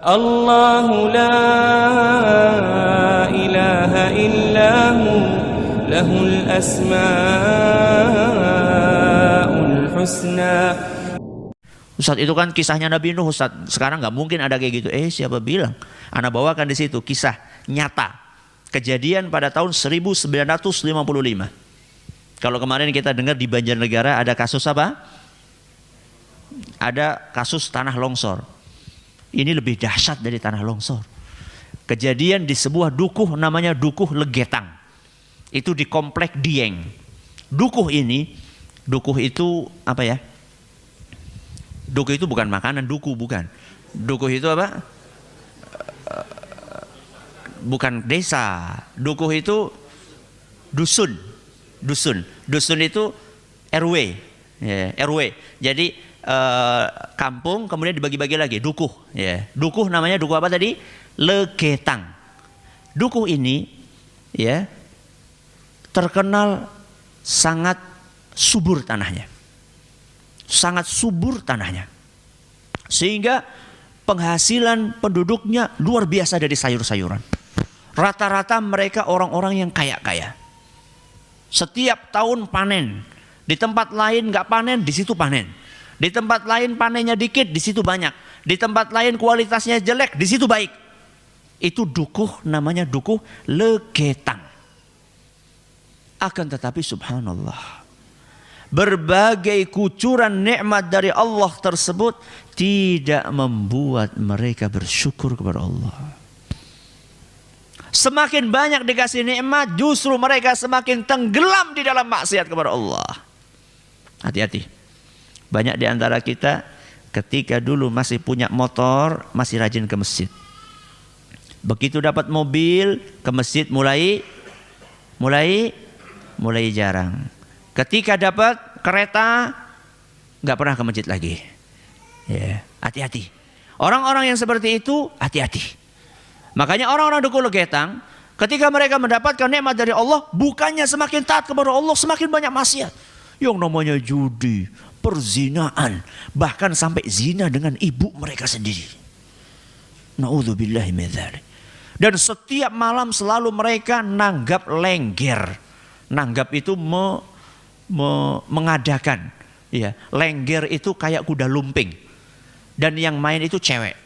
الله لا إله إلا هو له الأسماء الحسنى. Ustaz, itu kan kisahnya Nabi Nuh, Ustaz. Sekarang nggak mungkin ada kayak gitu. Siapa bilang? Ana bawakan di situ kisah nyata kejadian pada tahun 1955. Kalau kemarin kita dengar di Banjarnegara ada kasus apa? Ada kasus tanah longsor. Ini lebih dahsyat dari tanah longsor. Kejadian di sebuah dukuh namanya Dukuh Legetang. Itu di komplek Dieng. Dukuh itu apa ya? Dukuh itu bukan makanan, bukan. Dukuh itu apa? Bukan desa. Dukuh itu dusun. Dusun itu RW. Ya, RW. Jadi kampung kemudian dibagi-bagi lagi dukuh. Ya. Dukuh namanya dukuh apa tadi? Legetang. Dukuh ini ya terkenal sangat subur tanahnya. Sehingga penghasilan penduduknya luar biasa dari sayur-sayuran. Rata-rata mereka orang-orang yang kaya-kaya. Setiap tahun panen. Di tempat lain nggak panen, di situ panen. Di tempat lain panennya dikit, di situ banyak. Di tempat lain kualitasnya jelek, di situ baik. Itu dukuh, namanya Dukuh Legetang. Akan tetapi subhanallah, berbagai kucuran nikmat dari Allah tersebut tidak membuat mereka bersyukur kepada Allah. Semakin banyak dikasih nikmat, justru mereka semakin tenggelam di dalam maksiat kepada Allah. Hati-hati. Banyak di antara kita ketika dulu masih punya motor, masih rajin ke masjid. Begitu dapat mobil, ke masjid mulai jarang. Ketika dapat kereta, nggak pernah ke masjid lagi. Ya, hati-hati. Orang-orang yang seperti itu, hati-hati. Makanya orang-orang Dukuh Legetang, ketika mereka mendapatkan nikmat dari Allah, bukannya semakin taat kepada Allah, semakin banyak maksiat. Yang namanya judi, perzinaan, bahkan sampai zina dengan ibu mereka sendiri. Na'udzubillahi min dzalik. Dan setiap malam selalu mereka nanggap lengger. Nanggap itu mengadakan. Ya, lengger itu kayak kuda lumping. Dan yang main itu cewek.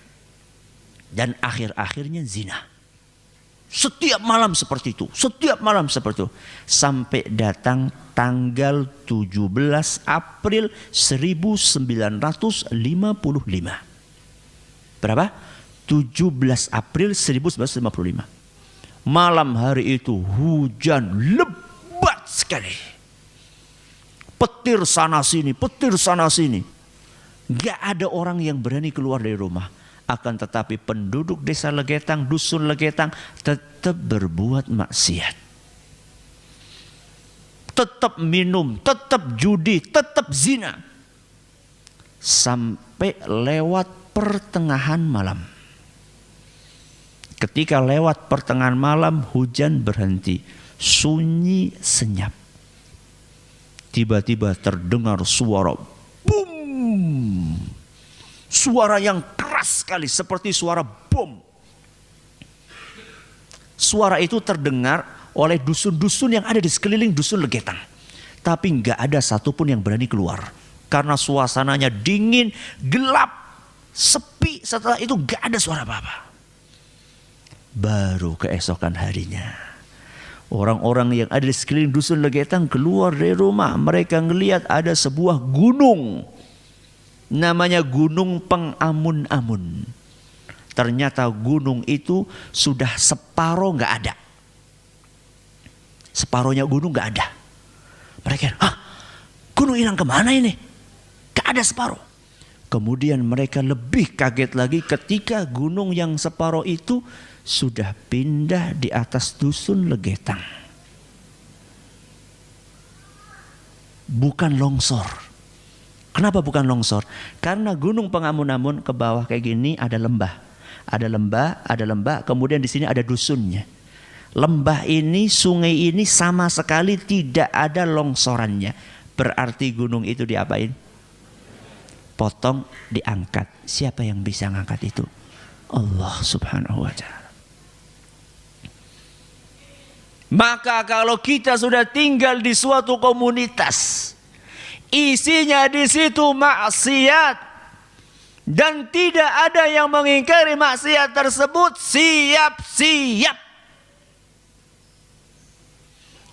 Dan akhir-akhirnya zina. Setiap malam seperti itu. Sampai datang tanggal 17 April 1955. Berapa? 17 April 1955. Malam hari itu hujan lebat sekali. Petir sana sini. Gak ada orang yang berani keluar dari rumah. Akan tetapi penduduk desa Legetang, dusun Legetang tetap berbuat maksiat. Tetap minum, tetap judi, tetap zina. Sampai lewat pertengahan malam. Ketika lewat pertengahan malam, hujan berhenti. Sunyi senyap. Tiba-tiba terdengar suara boom. Suara yang keras sekali seperti suara bom. Suara itu terdengar oleh dusun-dusun yang ada di sekeliling dusun Legetang. Tapi nggak ada satupun yang berani keluar. Karena suasananya dingin, gelap, sepi. Setelah itu nggak ada suara apa-apa. Baru keesokan harinya, orang-orang yang ada di sekeliling dusun Legetang keluar dari rumah. Mereka ngelihat ada sebuah gunung. Namanya Gunung Pengamun-amun. Ternyata gunung itu sudah separuh nggak ada. Separuhnya gunung nggak ada. Mereka, gunung hilang kemana ini? Gak ada separuh. Kemudian mereka lebih kaget lagi ketika gunung yang separuh itu sudah pindah di atas dusun Legetang. Bukan longsor. Kenapa bukan longsor? Karena Gunung Pengamun-amun ke bawah kayak gini ada lembah. Ada lembah, kemudian di sini ada dusunnya. Lembah ini, sungai ini sama sekali tidak ada longsorannya. Berarti gunung itu diapain? Potong, diangkat. Siapa yang bisa ngangkat itu? Allah Subhanahu wa ta'ala. Maka kalau kita sudah tinggal di suatu komunitas, isinya di situ maksiat, dan tidak ada yang mengingkari maksiat tersebut, siap-siap.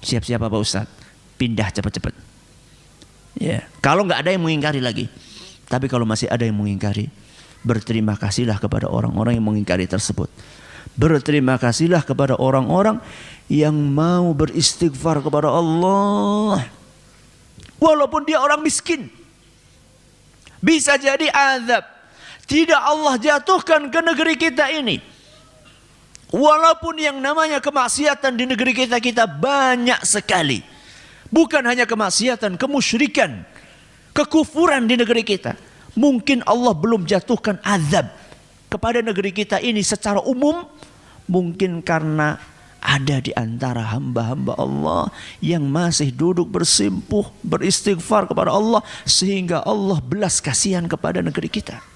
Siap-siap apa Ustaz? Pindah cepat-cepat. Ya, kalau nggak ada yang mengingkari lagi. Tapi kalau masih ada yang mengingkari, berterima kasihlah kepada orang-orang yang mengingkari tersebut. Berterima kasihlah kepada orang-orang yang mau beristighfar kepada Allah. Walaupun dia orang miskin. Bisa jadi azab tidak Allah jatuhkan ke negeri kita ini. Walaupun yang namanya kemaksiatan di negeri kita banyak sekali. Bukan hanya kemaksiatan, kemusyrikan, kekufuran di negeri kita. Mungkin Allah belum jatuhkan azab kepada negeri kita ini secara umum. Mungkin karena ada di antara hamba-hamba Allah yang masih duduk bersimpuh, beristighfar kepada Allah, sehingga Allah belas kasihan kepada negeri kita.